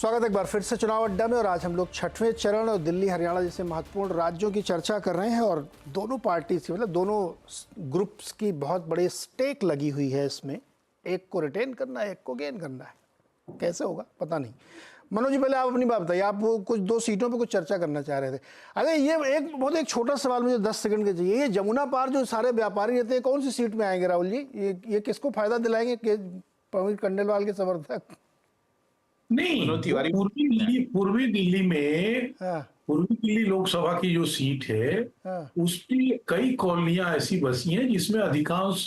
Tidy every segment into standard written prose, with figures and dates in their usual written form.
स्वागत है एक बार फिर से चुनाव अड्डा में। और आज हम लोग छठवें चरण और दिल्ली हरियाणा जैसे महत्वपूर्ण राज्यों की चर्चा कर रहे हैं। और दोनों पार्टी की मतलब दोनों ग्रुप्स की बहुत बड़ी स्टेक लगी हुई है इसमें। एक को रिटेन करना है, एक को गेन करना है। कैसे होगा पता नहीं। मनोज जी, पहले आप अपनी बात बताइए। आप वो कुछ दो सीटों पे कुछ चर्चा करना चाह रहे थे। अरे ये एक छोटा सवाल मुझे 10 सेकंड के चाहिए। ये जमुना पार जो सारे व्यापारी रहते हैं, कौन सी सीट में आएंगे राहुल जी? ये किसको फायदा दिलाएंगे? प्रवीण खंडेलवाल के समर्थक? नहीं, पूर्वी दिल्ली में हाँ, पूर्वी दिल्ली लोकसभा की जो सीट है हाँ, उसकी कई कॉलोनियां ऐसी बसी हैं जिसमें अधिकांश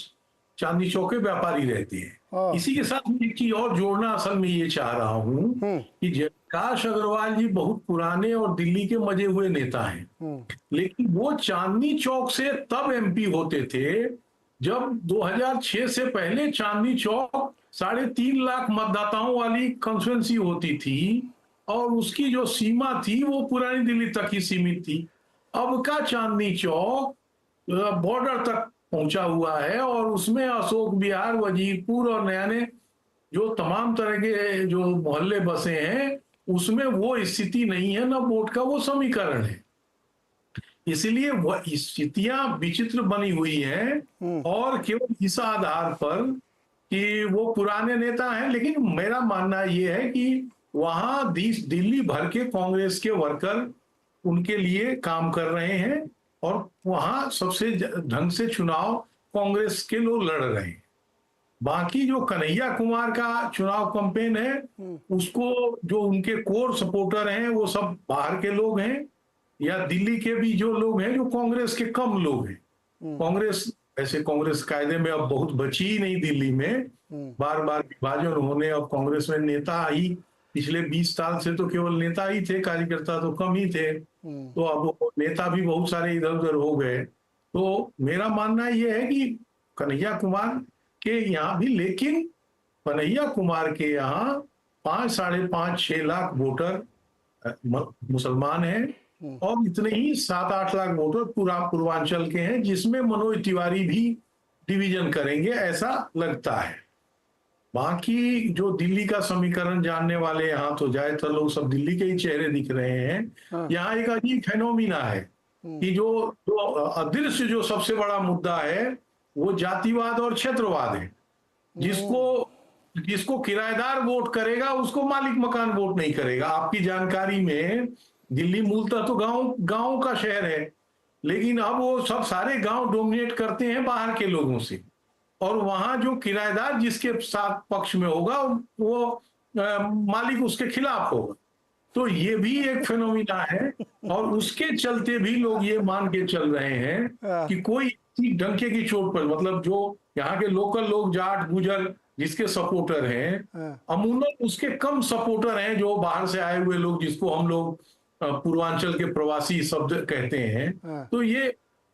चांदनी चौक के व्यापारी रहते हैं। इसी के साथ मैं एक चीज और जोड़ना असल में ये चाह रहा हूं कि जयप्रकाश अग्रवाल जी बहुत पुराने और दिल्ली के मजे हुए नेता हैं, लेकिन वो चांदनी चौक से तब एमपी होते थे जब 2006 से पहले चांदनी चौक 3.5 लाख मतदाताओं वाली कॉन्स्टिट्यूंसी होती थी और उसकी जो सीमा थी वो पुरानी दिल्ली तक ही सीमित थी। अब का चांदनी चौक बॉर्डर तक पहुंचा हुआ है और उसमें अशोक विहार, वजीरपुर और नयाने जो तमाम तरह के जो मोहल्ले बसे हैं उसमें वो स्थिति नहीं है, ना वोट का वो समीकरण है। इसलिए वह स्थितियां विचित्र बनी हुई हैं और केवल इस आधार पर कि वो पुराने नेता हैं। लेकिन मेरा मानना यह है कि वहां दिल्ली भर के कांग्रेस के वर्कर उनके लिए काम कर रहे हैं और वहां सबसे ढंग से चुनाव कांग्रेस के लोग लड़ रहे हैं। बाकी जो कन्हैया कुमार का चुनाव कैंपेन है उसको जो उनके कोर सपोर्टर हैं वो सब बाहर के लोग हैं या दिल्ली के भी जो लोग हैं जो कांग्रेस के कम लोग हैं। कांग्रेस कायदे में अब बहुत बची ही नहीं दिल्ली में। बार बार विभाजन होने अब कांग्रेस में नेता ही पिछले 20 साल से तो केवल नेता ही थे, कार्यकर्ता तो कम ही थे। तो अब नेता भी बहुत सारे इधर उधर हो गए। तो मेरा मानना यह है कि कन्हैया कुमार के यहाँ भी, लेकिन कन्हैया कुमार के यहाँ 5, 5.5, 6 लाख वोटर मुसलमान हैं और इतने ही 7-8 लाख वोटर पूर्वांचल के हैं, जिसमें मनोज तिवारी भी डिवीजन करेंगे ऐसा लगता है। बाकी जो दिल्ली का समीकरण जानने वाले यहाँ तो ज्यादातर लोग सब दिल्ली के ही चेहरे दिख रहे हैं। यहाँ एक अजीब फेनोमिना है कि जो अदृश्य जो सबसे बड़ा मुद्दा है वो जातिवाद और क्षेत्रवाद है। जिसको किराएदार वोट करेगा उसको मालिक मकान वोट नहीं करेगा। आपकी जानकारी में दिल्ली मूलतः तो गांव का शहर है, लेकिन अब वो सब सारे गांव डोमिनेट करते हैं बाहर के लोगों से और वहां जो किराएदार जिसके साथ पक्ष में होगा वो मालिक उसके खिलाफ होगा। तो ये भी एक फिनोमिना है और उसके चलते भी लोग ये मान के चल रहे हैं कि कोई डंके की चोट पर, मतलब जो यहाँ के लोकल लोग जाट गुजर जिसके सपोर्टर हैं अमूमन उसके कम सपोर्टर हैं जो बाहर से आए हुए लोग, जिसको हम लोग पूर्वांचल के प्रवासी शब्द कहते हैं। तो ये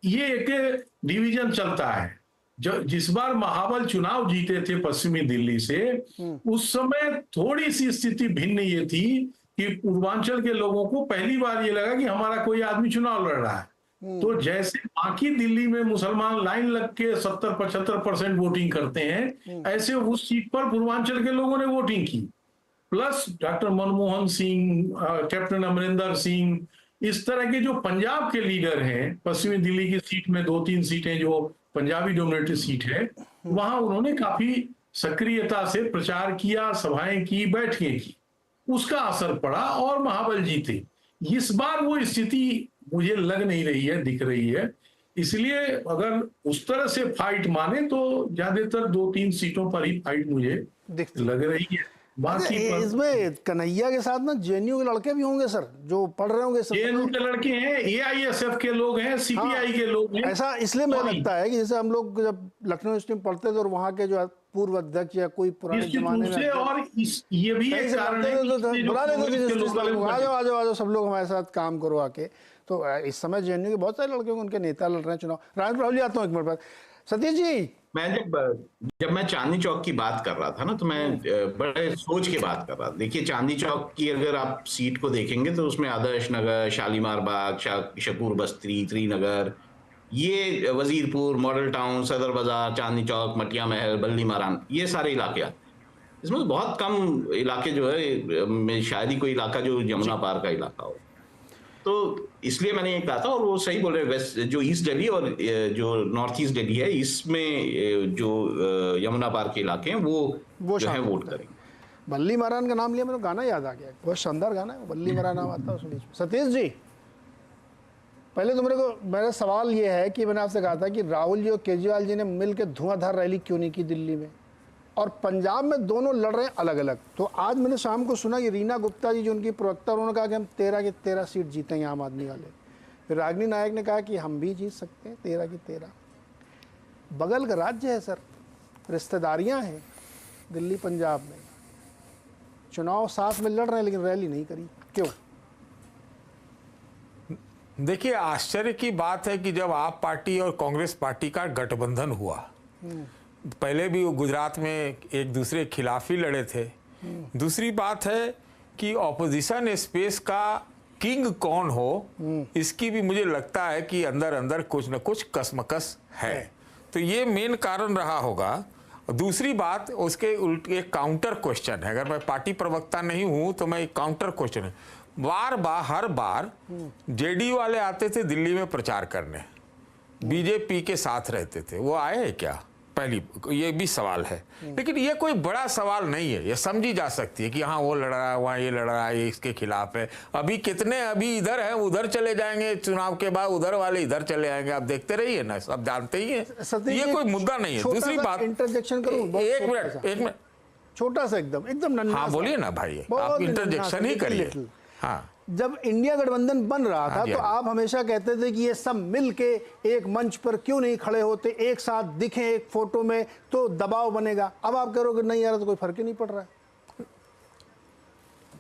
एक डिवीजन चलता है। जिस बार महाबल चुनाव जीते थे पश्चिमी दिल्ली से, उस समय थोड़ी सी स्थिति भिन्न ये थी कि पूर्वांचल के लोगों को पहली बार ये लगा कि हमारा कोई आदमी चुनाव लड़ रहा है। तो जैसे बाकी दिल्ली में मुसलमान लाइन लग के 70-75% वोटिंग करते हैं, ऐसे उस सीट पर पूर्वांचल के लोगों ने वोटिंग की। Plus doctor Manmohan Singh, captain Amarinder Singh, इस तरह के जो पंजाब के लीडर हैं, पश्चिमी दिल्ली की सीट में 2-3 सीटें जो पंजाबी डोमिनेटेड सीट है, वहां उन्होंने काफी सक्रियता से प्रचार किया, सभाएं की, बैठकें की। उसका असर पड़ा और महाबल जीते। इस बार वो स्थिति मुझे लग नहीं रही है, दिख रही है। इसलिए अगर उस तरह से फाइट माने तो ज्यादातर 2-3 सीटों पर ही फाइट मुझे लग रही है। बाकी इसमें कन्हैया के साथ ना जेएनयू के लड़के भी होंगे सर, जो पढ़ रहे होंगे। जेएनयू के लड़के हैं, एआईएसएफ के लोग हैं, सीपीआई के लोग हैं। ऐसा इसलिए मुझे लगता है कि जैसे हम लोग जब लखनऊ यूनिवर्सिटी में पढ़ते थे और वहाँ के जो पूर्व अध्यक्ष या कोई पुराने जमाने में और ये भी एक कारण है बुला लेते आ जाओ सब लोग हमारे साथ काम करो आके। तो इस समय जेएनयू के बहुत सारे लड़के उनके नेता लड़ रहे हैं चुनाव। राहुल जी, आता हूँ एक मिनट बाद। सतीश जी, मैं जब मैं चांदनी चौक की बात कर रहा था ना, तो मैं बड़े सोच के बात कर रहा था। देखिए, चांदनी चौक की अगर आप सीट को देखेंगे तो उसमें आदर्श नगर, शालीमार बाग, शकूर बस्ती, त्रिनगर, ये वजीरपुर, मॉडल टाउन, सदर बाजार, चांदनी चौक, मटिया महल, बल्ली मारान, ये सारे इलाके आते हैं। इसमें तो बहुत कम इलाके जो है, शायद ही कोई इलाका जो यमुना पार का इलाका हो। तो इसलिए मैंने ये कहा था, और वो सही बोल रहे हैं, वेस्ट जो ईस्ट दिल्ली और जो नॉर्थ ईस्ट दिल्ली है, इसमें जो यमुना पार के इलाके हैं वो जो है वोट करेंगे। बल्ली मारान का नाम लिया, मेरे को गाना याद आ गया, बहुत शानदार गाना है, बल्ली मारान नाम आता है उसमें। सतीश जी, पहले तो मेरा सवाल ये है कि मैंने आपसे कहा था कि राहुल जी और केजरीवाल जी ने मिलकर धुआंधार रैली क्यों नहीं की दिल्ली में, और पंजाब में दोनों लड़ रहे हैं अलग अलग। तो आज मैंने शाम को सुना कि रीना गुप्ता जी जो उनकी प्रवक्ता, उन्होंने कहा कि हम 13 की 13 सीट जीतेंगे आम आदमी वाले। फिर रागिनी नायक ने कहा कि हम भी जीत सकते हैं 13 की 13। बगल का राज्य है सर, रिश्तेदारियां हैं दिल्ली पंजाब में, चुनाव साथ में लड़ रहे हैं लेकिन रैली नहीं करी, क्यों? देखिए, आश्चर्य की बात है कि जब आप पार्टी और कांग्रेस पार्टी का गठबंधन हुआ, पहले भी वो गुजरात में एक दूसरे के खिलाफ ही लड़े थे। दूसरी बात है कि ऑपोजिशन स्पेस का किंग कौन हो, इसकी भी मुझे लगता है कि अंदर अंदर कुछ न कुछ कसमकस है। तो ये मेन कारण रहा होगा। दूसरी बात, उसके उल्टे एक काउंटर क्वेश्चन है, अगर मैं पार्टी प्रवक्ता नहीं हूं तो मैं एक काउंटर क्वेश्चन है, हर बार जेडीयू वाले आते थे दिल्ली में प्रचार करने, बीजेपी के साथ रहते थे, वो आए हैं क्या? पहली ये भी सवाल है। लेकिन ये कोई बड़ा सवाल नहीं है, ये समझी जा सकती है कि हाँ वो लड़ रहा है, वहाँ ये लड़ रहा है, ये इसके खिलाफ है। अभी कितने अभी इधर है, उधर चले जाएंगे, चुनाव के बाद उधर वाले इधर चले आएंगे, आप देखते रहिए ना, सब जानते ही है, ये कोई मुद्दा नहीं है। दूसरी बात, इंटरजेक्शन करूं, एक मिनट, छोटा सा एकदम नन्हा। हाँ बोलिए ना भाई, आप इंटरजेक्शन ही करिए। हाँ, जब इंडिया गठबंधन बन रहा था तो आप हमेशा कहते थे कि ये सब मिल के एक मंच पर क्यों नहीं खड़े होते, एक साथ दिखें एक फोटो में तो दबाव बनेगा। अब आप कह रहे हो कि नहीं यार, तो कोई फर्क ही नहीं पड़ रहा है।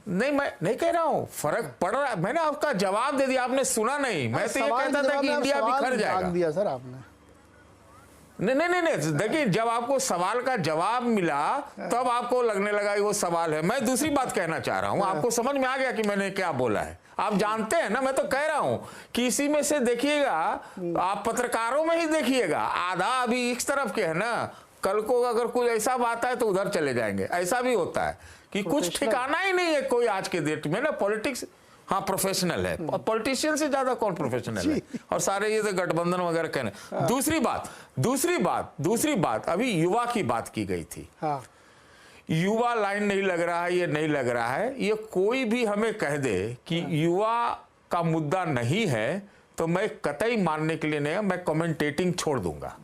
नहीं, मैं नहीं कह रहा हूं फर्क पड़ रहा है, मैंने आपका जवाब दे दिया, आपने सुना नहीं। मैं तो ये कहता था कि इंडिया बिखर जाएगा। दिया सर आपने। नहीं, देखिए, जब आपको सवाल का जवाब मिला तब आपको लगने लगा कि वो सवाल है। मैं दूसरी बात कहना चाह रहा हूं, आपको समझ में आ गया कि मैंने क्या बोला है, आप जानते हैं ना। मैं तो कह रहा हूं कि इसी में से देखिएगा, आप पत्रकारों में ही देखिएगा, आधा अभी इस तरफ के है ना, कल को अगर कुछ ऐसा बात है तो उधर चले जाएंगे। ऐसा भी होता है कि कुछ ठिकाना ही नहीं है कोई आज के डेट में ना। पॉलिटिक्स हाँ प्रोफेशनल है, और पॉलिटिशियन से ज्यादा कौन प्रोफेशनल है, और सारे ये तो गठबंधन वगैरह कहने। दूसरी बात अभी युवा की बात की गई थी। हाँ। युवा लाइन नहीं लग रहा है, ये नहीं लग रहा है, ये कोई भी हमें कह दे कि युवा का मुद्दा नहीं है तो मैं कतई मानने के लिए नहीं, मैं कमेंटेटिंग छोड़ दूंगा,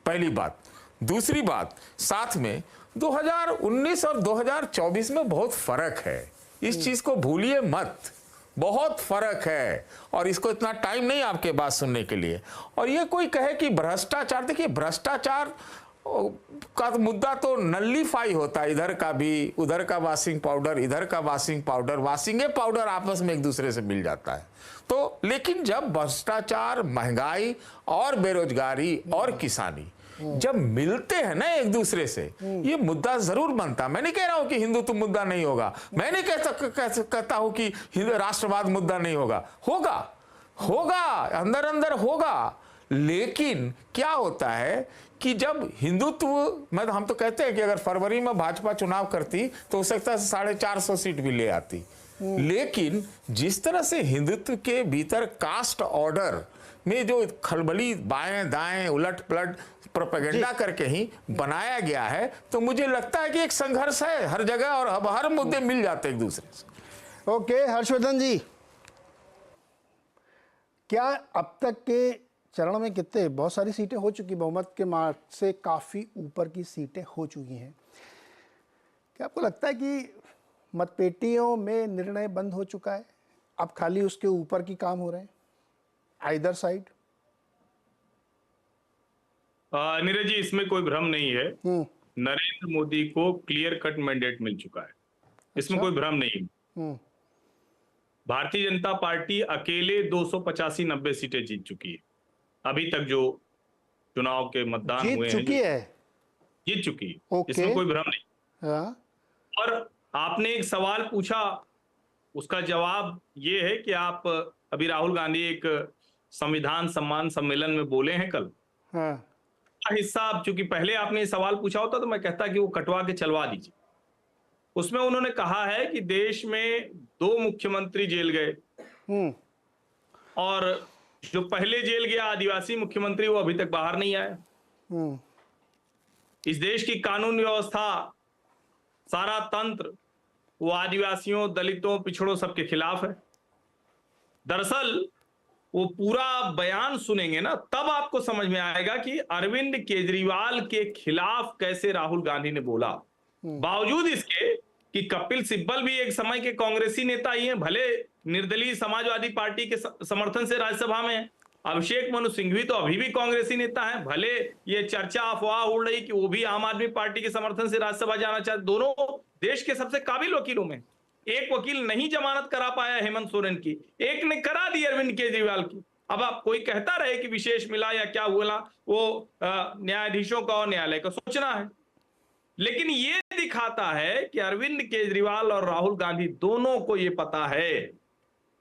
पहली बात। दूसरी बात, साथ में 2019 और 2024 में बहुत फर्क है, इस चीज को भूलिए मत, बहुत फर्क है। और इसको इतना टाइम नहीं आपके बात सुनने के लिए। और ये कोई कहे कि भ्रष्टाचार, देखिए भ्रष्टाचार का मुद्दा तो नल्लीफाई होता है, इधर का भी, उधर का वॉशिंग पाउडर, इधर का वॉशिंग पाउडर, वॉशिंगे पाउडर आपस में एक दूसरे से मिल जाता है। तो लेकिन जब भ्रष्टाचार, महंगाई और बेरोजगारी और किसानी जब मिलते हैं ना एक दूसरे से, ये मुद्दा जरूर बनता। मैं नहीं कह रहा हूं कि हिंदुत्व मुद्दा नहीं होगा, मैं नहीं कहता हूं कि राष्ट्रवाद मुद्दा नहीं होगा, होगा अंदर अंदर होगा। लेकिन क्या होता है कि जब हिंदुत्व, हम तो कहते हैं कि अगर फरवरी में भाजपा चुनाव करती तो हो सकता है 450 सीट भी ले आती। लेकिन जिस तरह से हिंदुत्व के भीतर कास्ट ऑर्डर में जो खलबली, बाएं दाएं उलट पलट प्रोपेगेंडा करके ही बनाया गया है, तो मुझे लगता है कि एक संघर्ष है हर जगह, और अब हर मुद्दे मिल जाते एक दूसरे से। ओके, हर्षवर्धन जी, क्या अब तक के चरण में कितने, बहुत सारी सीटें हो चुकी, बहुमत के मार्ग से काफी ऊपर की सीटें हो चुकी हैं, क्या आपको लगता है कि मतपेटियों में निर्णय बंद हो चुका है, अब खाली उसके ऊपर की काम हो रहे हैं आइदर साइड? नीरज जी, इसमें कोई भ्रम नहीं है। नरेंद्र मोदी को क्लियर कट मैंडेट मिल चुका है, इसमें कोई भ्रम नहीं है। भारतीय जनता पार्टी अकेले 285-90 सीटें जीत चुकी है अभी तक, जो चुनाव के मतदान हुए हैं, जीत चुकी है। इसमें कोई भ्रम नहीं। हाँ। और आपने एक सवाल पूछा, उसका जवाब ये है कि आप अभी राहुल गांधी एक संविधान सम्मान सम्मेलन में बोले हैं कल। हाँ। हिस्सा, चूंकि पहले आपने सवाल पूछा होता तो मैं कहता कि वो कटवा के चलवा दीजिए, उसमें उन्होंने कहा है कि देश में 2 मुख्यमंत्री जेल गए और जो पहले जेल गया आदिवासी मुख्यमंत्री वो अभी तक बाहर नहीं आया। इस देश की कानून व्यवस्था, सारा तंत्र वो आदिवासियों, दलितों, पिछड़ों सबके खिलाफ है। दरअसल वो पूरा बयान सुनेंगे ना, तब आपको समझ में आएगा कि अरविंद केजरीवाल के खिलाफ कैसे राहुल गांधी ने बोला। बावजूद इसके कि कपिल सिब्बल भी एक समय के कांग्रेसी नेता ही हैं, भले निर्दलीय समाजवादी पार्टी के समर्थन से राज्यसभा में है। अभिषेक मनु सिंघवी तो अभी भी कांग्रेसी नेता हैं, भले ये चर्चा अफवाह उड़ रही कि वो भी आम आदमी पार्टी के समर्थन से राज्यसभा जाना चाहते। दोनों देश के सबसे काबिल वकीलों में, एक वकील नहीं जमानत करा पाया हेमंत सोरेन की, एक ने करा दी अरविंद केजरीवाल की। अब आप कोई कहता रहे कि विशेष मिला या क्या बोला, वो न्यायाधीशों का और न्यायालय का सोचना है। लेकिन ये दिखाता है कि अरविंद केजरीवाल और राहुल गांधी दोनों को ये पता है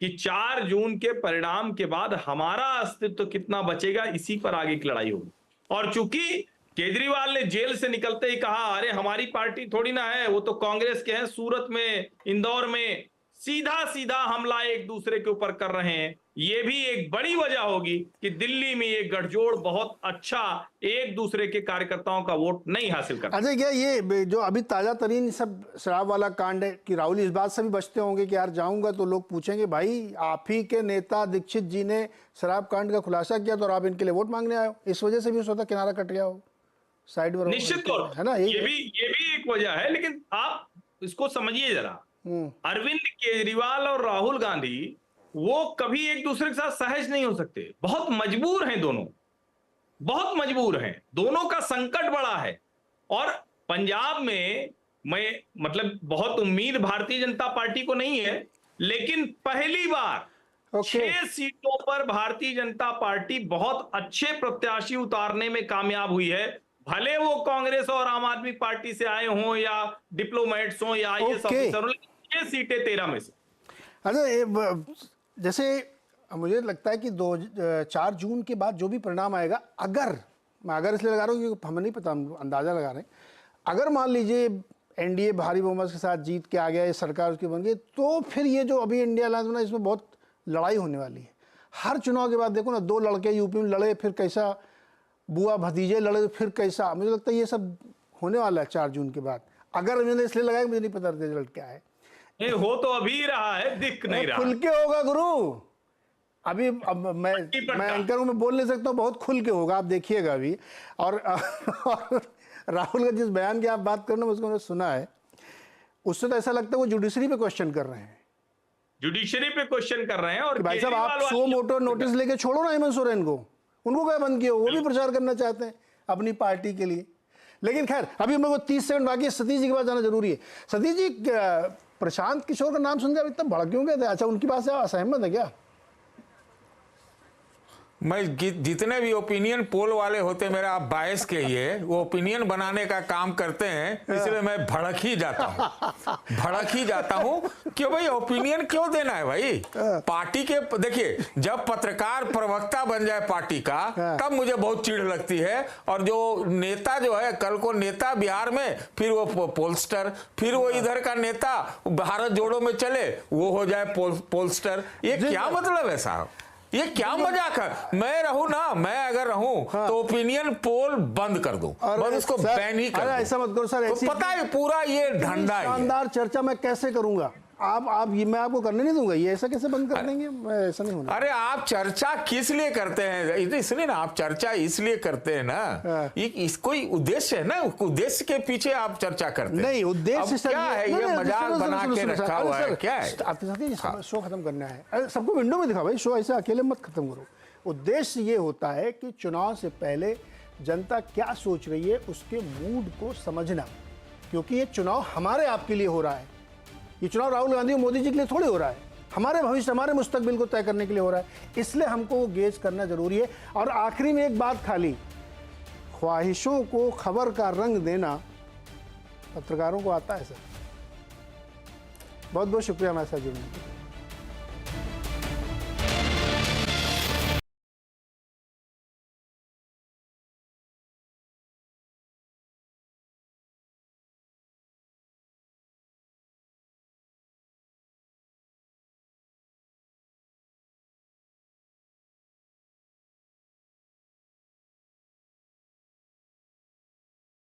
कि 4 जून के परिणाम के बाद हमारा अस्तित्व कितना बचेगा, इसी पर आगे की लड़ाई होगी। और चूंकि केजरीवाल ने जेल से निकलते ही कहा, अरे हमारी पार्टी थोड़ी ना है, वो तो कांग्रेस के हैं, सूरत में, इंदौर में सीधा सीधा हमला एक दूसरे के ऊपर कर रहे हैं। ये भी एक बड़ी वजह होगी कि दिल्ली में ये गठजोड़ बहुत अच्छा एक दूसरे के कार्यकर्ताओं का वोट नहीं हासिल कर। अच्छा, क्या ये जो अभी ताजा तरीन सब शराब वाला कांड है कि राहुल इस बात से भी बचते होंगे कि यार जाऊंगा तो लोग पूछेंगे भाई आप ही के नेता दीक्षित जी ने शराब कांड का खुलासा किया तो आप इनके लिए वोट मांगने आए हो, इस वजह से भी उसका किनारा कट गया हो, साइड पर निश्चित तौर है ना। ये भी एक वजह है। लेकिन आप इसको समझिए जरा, अरविंद केजरीवाल और राहुल गांधी वो कभी एक दूसरे के साथ सहज नहीं हो सकते, बहुत मजबूर हैं दोनों, बहुत मजबूर हैं दोनों का संकट बड़ा है। और पंजाब में मैं मतलब बहुत उम्मीद भारतीय जनता पार्टी को नहीं है, लेकिन पहली बार 6 सीटों पर भारतीय जनता पार्टी बहुत अच्छे प्रत्याशी उतारने में कामयाब हुई है, भले वो कांग्रेस और आम आदमी पार्टी से आए हों या डिप्लोमेट्स हों या आईएएस ऑफिसर हों, 6 सीटें 13 में से। अच्छा, जैसे मुझे लगता है कि 4 जून के बाद जो भी परिणाम आएगा, अगर मैं इसलिए लगा रहा हूँ क्योंकि हमें नहीं पता, हम अंदाजा लगा रहे हैं, अगर मान लीजिए एनडीए भारी बहुमत के साथ जीत के आ गया, ये सरकार उसकी बन गई, तो फिर ये जो अभी इंडिया अलायंस बना इसमें बहुत लड़ाई होने वाली है। हर चुनाव के बाद देखो ना, 2 लड़के यूपी में लड़े, फिर कैसा बुआ भतीजे लड़े, फिर कैसा, मुझे लगता है ये सब होने वाला है 4 जून के बाद। अगर मैंने इसलिए लगाया, मुझे नहीं पता रिजल्ट क्या है। हो तो अभी रहा है, दिख नहीं रहा। खुल के होगा गुरु, अभी अब मैं एंकर हूं, मैं बोल नहीं सकता हूँ, बहुत खुल के होगा, आप देखिएगा अभी। और राहुल का जिस बयान की आप बात कर रहे हैं उसको मैंने सुना है, उससे तो ऐसा लगता है वो जुडिशरी पे क्वेश्चन कर रहे हैं, जुडिशरी पे क्वेश्चन कर रहे हैं। और भाई साहब आप सो मोटो नोटिस लेके छोड़ो ना हेमंत सोरेन को, उनको क्या बंद किया, वो भी प्रचार करना चाहते हैं अपनी पार्टी के लिए। लेकिन खैर अभी मेरे को 30 सेकंड बाकी है, सतीश जी के पास जाना जरूरी है। सतीश जी, प्रशांत किशोर का नाम सुनकर इतना भड़क क्यों गए थे? अच्छा, उनकी बात से असहमत है क्या? मैं जितने भी ओपिनियन पोल वाले होते मेरा आप बायस के ही है, वो ओपिनियन बनाने का काम करते हैं, इसलिए मैं भड़क ही जाता हूँ क्यों भाई, ओपिनियन क्यों देना है भाई पार्टी के। देखिए, जब पत्रकार प्रवक्ता बन जाए पार्टी का तब मुझे बहुत चिढ़ लगती है। और जो नेता जो है, कल को नेता बिहार में, फिर वो पोलस्टर, फिर वो इधर का नेता भारत जोड़ो में चले, वो हो जाए पोलस्टर, ये क्या मतलब है साहब? ये क्या मजाक है? मैं रहूं ना, मैं अगर रहूं तो ओपिनियन पोल बंद कर दूं, बस उसको बैन ही कर दूं। ऐसा मत करो सर, तो पता है पूरा ये धंधा है। शानदार चर्चा मैं कैसे करूंगा? आप ये मैं आपको करने नहीं दूंगा, ये ऐसा कैसे बंद कर देंगे? ऐसा नहीं होना। अरे आप चर्चा किस लिए करते हैं? इसलिए ना, आप चर्चा इसलिए करते हैं ना, ये कोई उद्देश्य है ना, उद्देश्य के पीछे आप चर्चा करते हैं। नहीं, उद्देश्य क्या है? ये मजाक बना के रखा हुआ है क्या है? आपके साथ शो खत्म करना है, सबको विंडो में दिखा भाई, शो ऐसे अकेले मत खत्म करो। उद्देश्य ये होता है कि चुनाव से पहले जनता क्या सोच रही है उसके मूड को समझना, क्योंकि ये चुनाव हमारे आपके लिए हो रहा है। ये चुनाव राहुल गांधी और मोदी जी के लिए थोड़ी हो रहा है, हमारे भविष्य, हमारे मुस्तकबिल को तय करने के लिए हो रहा है। इसलिए हमको वो गेज करना जरूरी है। और आखिरी में एक बात, खाली ख्वाहिशों को खबर का रंग देना पत्रकारों को आता है सर। बहुत बहुत शुक्रिया हमारे साथ जुड़ने के लिए।